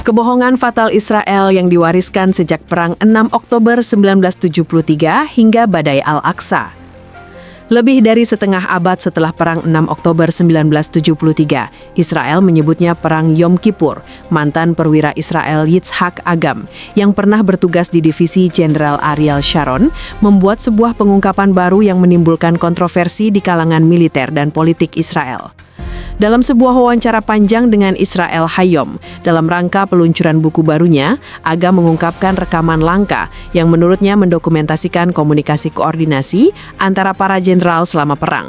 Kebohongan fatal Israel yang diwariskan sejak Perang 6 Oktober 1973 hingga Badai Al-Aqsa. Lebih dari setengah abad setelah Perang 6 Oktober 1973, Israel menyebutnya Perang Yom Kippur. Mantan perwira Israel Yitzhak Agam, yang pernah bertugas di divisi Jenderal Ariel Sharon, membuat sebuah pengungkapan baru yang menimbulkan kontroversi di kalangan militer dan politik Israel. Dalam sebuah wawancara panjang dengan Israel Hayom, dalam rangka peluncuran buku barunya, Agam mengungkapkan rekaman langka yang menurutnya mendokumentasikan komunikasi koordinasi antara para jenderal selama perang.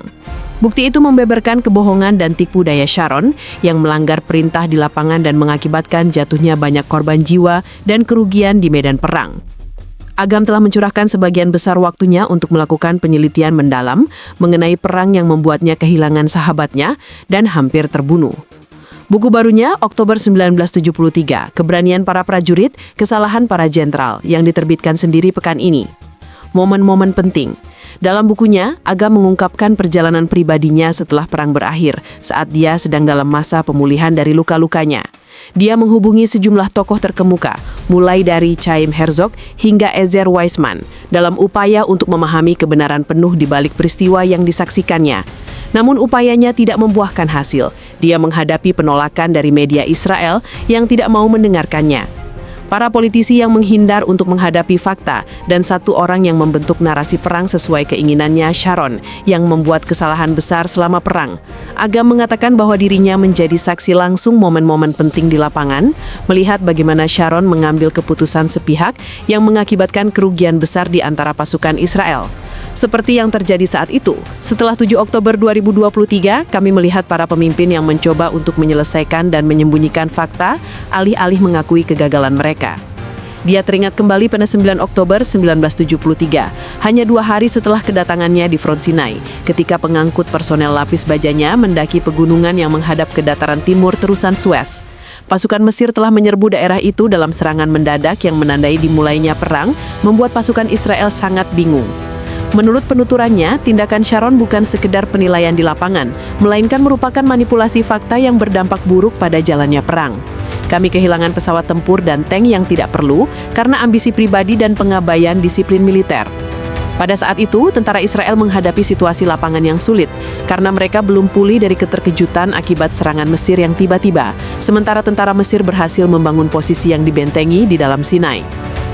Bukti itu membeberkan kebohongan dan tipu daya Sharon yang melanggar perintah di lapangan dan mengakibatkan jatuhnya banyak korban jiwa dan kerugian di medan perang. Agam telah mencurahkan sebagian besar waktunya untuk melakukan penelitian mendalam mengenai perang yang membuatnya kehilangan sahabatnya dan hampir terbunuh. Buku barunya, Oktober 1973, Keberanian Para Prajurit, Kesalahan Para Jenderal, yang diterbitkan sendiri pekan ini. Momen-momen penting. Dalam bukunya, Agam mengungkapkan perjalanan pribadinya setelah perang berakhir, saat dia sedang dalam masa pemulihan dari luka-lukanya. Dia menghubungi sejumlah tokoh terkemuka, mulai dari Chaim Herzog hingga Ezer Weizman, dalam upaya untuk memahami kebenaran penuh di balik peristiwa yang disaksikannya. Namun upayanya tidak membuahkan hasil. Dia menghadapi penolakan dari media Israel yang tidak mau mendengarkannya. Para politisi yang menghindar untuk menghadapi fakta, dan satu orang yang membentuk narasi perang sesuai keinginannya, Sharon, yang membuat kesalahan besar selama perang. Agam mengatakan bahwa dirinya menjadi saksi langsung momen-momen penting di lapangan, melihat bagaimana Sharon mengambil keputusan sepihak yang mengakibatkan kerugian besar di antara pasukan Israel. Seperti yang terjadi saat itu, setelah 7 Oktober 2023, kami melihat para pemimpin yang mencoba untuk menyelesaikan dan menyembunyikan fakta, alih-alih mengakui kegagalan mereka. Dia teringat kembali pada 9 Oktober 1973, hanya 2 hari setelah kedatangannya di Front Sinai, ketika pengangkut personel lapis bajanya mendaki pegunungan yang menghadap ke dataran timur terusan Suez. Pasukan Mesir telah menyerbu daerah itu dalam serangan mendadak yang menandai dimulainya perang, membuat pasukan Israel sangat bingung. Menurut penuturannya, tindakan Sharon bukan sekedar penilaian di lapangan, melainkan merupakan manipulasi fakta yang berdampak buruk pada jalannya perang. Kami kehilangan pesawat tempur dan tank yang tidak perlu karena ambisi pribadi dan pengabaian disiplin militer. Pada saat itu, tentara Israel menghadapi situasi lapangan yang sulit karena mereka belum pulih dari keterkejutan akibat serangan Mesir yang tiba-tiba, sementara tentara Mesir berhasil membangun posisi yang dibentengi di dalam Sinai.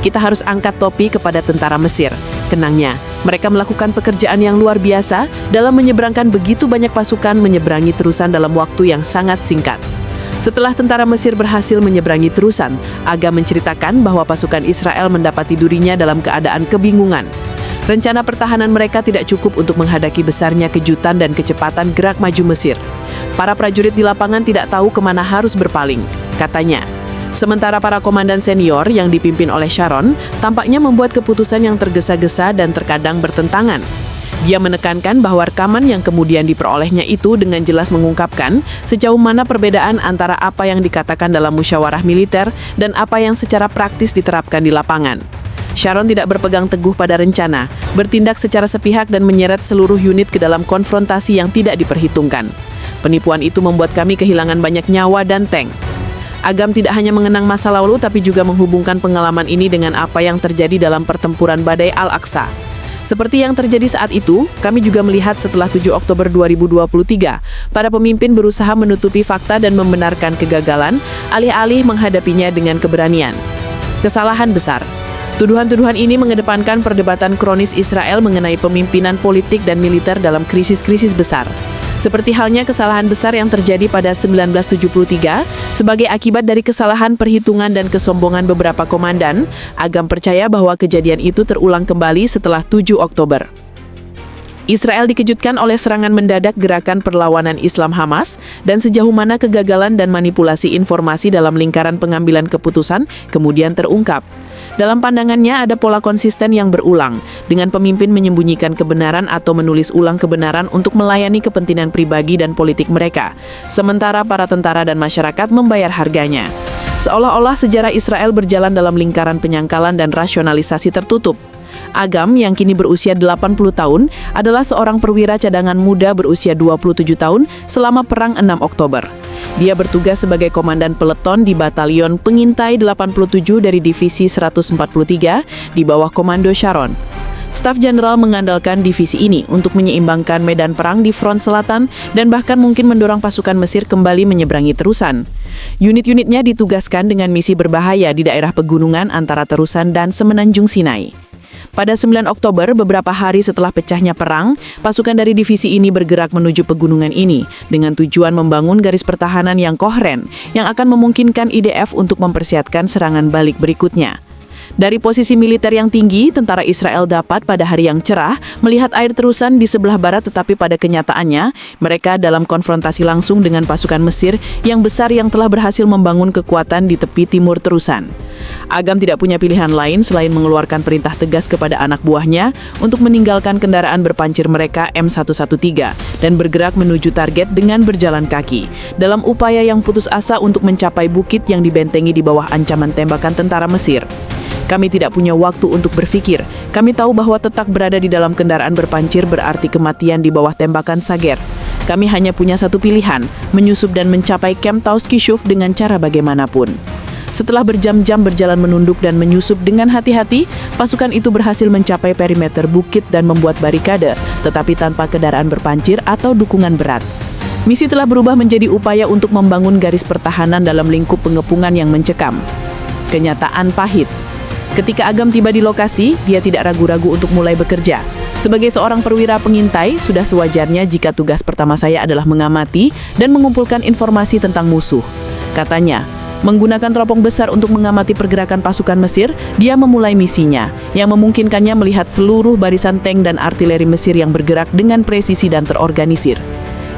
Kita harus angkat topi kepada tentara Mesir. Kenangnya, mereka melakukan pekerjaan yang luar biasa dalam menyeberangkan begitu banyak pasukan menyeberangi terusan dalam waktu yang sangat singkat. Setelah tentara Mesir berhasil menyeberangi terusan, Agam menceritakan bahwa pasukan Israel mendapati dirinya dalam keadaan kebingungan. Rencana pertahanan mereka tidak cukup untuk menghadapi besarnya kejutan dan kecepatan gerak maju Mesir. Para prajurit di lapangan tidak tahu kemana harus berpaling, katanya. Sementara para komandan senior yang dipimpin oleh Sharon tampaknya membuat keputusan yang tergesa-gesa dan terkadang bertentangan. Dia menekankan bahwa rekaman yang kemudian diperolehnya itu dengan jelas mengungkapkan sejauh mana perbedaan antara apa yang dikatakan dalam musyawarah militer dan apa yang secara praktis diterapkan di lapangan. Sharon tidak berpegang teguh pada rencana, bertindak secara sepihak dan menyeret seluruh unit ke dalam konfrontasi yang tidak diperhitungkan. Penipuan itu membuat kami kehilangan banyak nyawa dan tank. Agam tidak hanya mengenang masa lalu, tapi juga menghubungkan pengalaman ini dengan apa yang terjadi dalam pertempuran Badai Al-Aqsa. Seperti yang terjadi saat itu, kami juga melihat setelah 7 Oktober 2023, para pemimpin berusaha menutupi fakta dan membenarkan kegagalan, alih-alih menghadapinya dengan keberanian. Kesalahan besar. Tuduhan-tuduhan ini mengedepankan perdebatan kronis Israel mengenai pemimpinan politik dan militer dalam krisis-krisis besar. Seperti halnya kesalahan besar yang terjadi pada 1973, sebagai akibat dari kesalahan perhitungan dan kesombongan beberapa komandan, Agam percaya bahwa kejadian itu terulang kembali setelah 7 Oktober. Israel dikejutkan oleh serangan mendadak gerakan perlawanan Islam Hamas dan sejauh mana kegagalan dan manipulasi informasi dalam lingkaran pengambilan keputusan kemudian terungkap. Dalam pandangannya ada pola konsisten yang berulang, dengan pemimpin menyembunyikan kebenaran atau menulis ulang kebenaran untuk melayani kepentingan pribadi dan politik mereka, sementara para tentara dan masyarakat membayar harganya. Seolah-olah sejarah Israel berjalan dalam lingkaran penyangkalan dan rasionalisasi tertutup. Agam, yang kini berusia 80 tahun, adalah seorang perwira cadangan muda berusia 27 tahun selama Perang 6 Oktober. Dia bertugas sebagai komandan peleton di Batalion Pengintai 87 dari Divisi 143 di bawah Komando Sharon. Staf Jenderal mengandalkan divisi ini untuk menyeimbangkan medan perang di front selatan dan bahkan mungkin mendorong pasukan Mesir kembali menyeberangi terusan. Unit-unitnya ditugaskan dengan misi berbahaya di daerah pegunungan antara terusan dan Semenanjung Sinai. Pada 9 Oktober, beberapa hari setelah pecahnya perang, pasukan dari divisi ini bergerak menuju pegunungan ini dengan tujuan membangun garis pertahanan yang koheren yang akan memungkinkan IDF untuk mempersiapkan serangan balik berikutnya. Dari posisi militer yang tinggi, tentara Israel dapat pada hari yang cerah melihat air terusan di sebelah barat, tetapi pada kenyataannya mereka dalam konfrontasi langsung dengan pasukan Mesir yang besar yang telah berhasil membangun kekuatan di tepi timur terusan. Agam tidak punya pilihan lain selain mengeluarkan perintah tegas kepada anak buahnya untuk meninggalkan kendaraan berpancir mereka M113 dan bergerak menuju target dengan berjalan kaki, dalam upaya yang putus asa untuk mencapai bukit yang dibentengi di bawah ancaman tembakan tentara Mesir. Kami tidak punya waktu untuk berpikir. Kami tahu bahwa tetap berada di dalam kendaraan berpancir berarti kematian di bawah tembakan Sager. Kami hanya punya satu pilihan, menyusup dan mencapai Camp Tauskishuf dengan cara bagaimanapun. Setelah berjam-jam berjalan menunduk dan menyusup dengan hati-hati, pasukan itu berhasil mencapai perimeter bukit dan membuat barikade, tetapi tanpa kendaraan berpancir atau dukungan berat. Misi telah berubah menjadi upaya untuk membangun garis pertahanan dalam lingkup pengepungan yang mencekam. Kenyataan pahit. Ketika Agam tiba di lokasi, dia tidak ragu-ragu untuk mulai bekerja. Sebagai seorang perwira pengintai, sudah sewajarnya jika tugas pertama saya adalah mengamati dan mengumpulkan informasi tentang musuh. Katanya, menggunakan teropong besar untuk mengamati pergerakan pasukan Mesir, dia memulai misinya, yang memungkinkannya melihat seluruh barisan tank dan artileri Mesir yang bergerak dengan presisi dan terorganisir.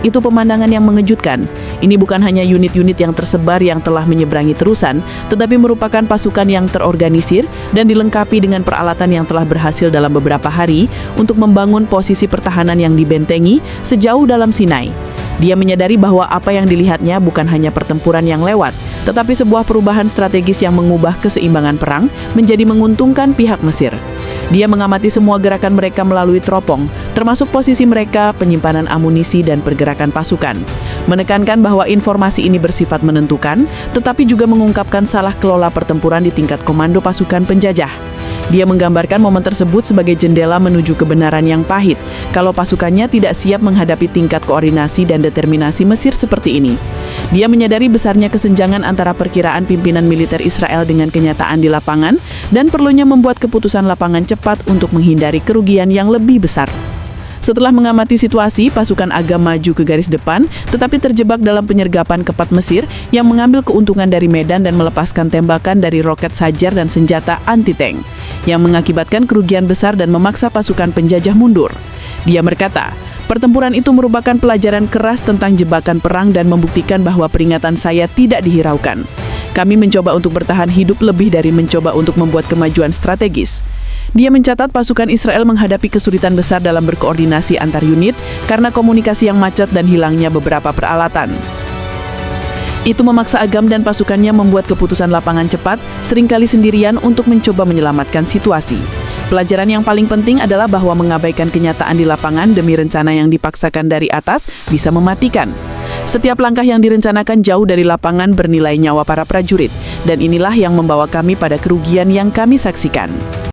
Itu pemandangan yang mengejutkan. Ini bukan hanya unit-unit yang tersebar yang telah menyeberangi terusan, tetapi merupakan pasukan yang terorganisir dan dilengkapi dengan peralatan yang telah berhasil dalam beberapa hari untuk membangun posisi pertahanan yang dibentengi sejauh dalam Sinai. Dia menyadari bahwa apa yang dilihatnya bukan hanya pertempuran yang lewat, tetapi sebuah perubahan strategis yang mengubah keseimbangan perang menjadi menguntungkan pihak Mesir. Dia mengamati semua gerakan mereka melalui teropong, termasuk posisi mereka, penyimpanan amunisi, dan pergerakan pasukan. Menekankan bahwa informasi ini bersifat menentukan, tetapi juga mengungkapkan salah kelola pertempuran di tingkat komando pasukan penjajah. Dia menggambarkan momen tersebut sebagai jendela menuju kebenaran yang pahit, kalau pasukannya tidak siap menghadapi tingkat koordinasi dan determinasi Mesir seperti ini. Dia menyadari besarnya kesenjangan antara perkiraan pimpinan militer Israel dengan kenyataan di lapangan dan perlunya membuat keputusan lapangan cepat untuk menghindari kerugian yang lebih besar. Setelah mengamati situasi, pasukan Agam maju ke garis depan, tetapi terjebak dalam penyergapan kepat Mesir yang mengambil keuntungan dari medan dan melepaskan tembakan dari roket Sajar dan senjata anti-tank, yang mengakibatkan kerugian besar dan memaksa pasukan penjajah mundur. Dia berkata, pertempuran itu merupakan pelajaran keras tentang jebakan perang dan membuktikan bahwa peringatan saya tidak dihiraukan. Kami mencoba untuk bertahan hidup lebih dari mencoba untuk membuat kemajuan strategis. Dia mencatat pasukan Israel menghadapi kesulitan besar dalam berkoordinasi antar unit karena komunikasi yang macet dan hilangnya beberapa peralatan. Itu memaksa Agam dan pasukannya membuat keputusan lapangan cepat, seringkali sendirian untuk mencoba menyelamatkan situasi. Pelajaran yang paling penting adalah bahwa mengabaikan kenyataan di lapangan demi rencana yang dipaksakan dari atas bisa mematikan. Setiap langkah yang direncanakan jauh dari lapangan bernilai nyawa para prajurit, dan inilah yang membawa kami pada kerugian yang kami saksikan.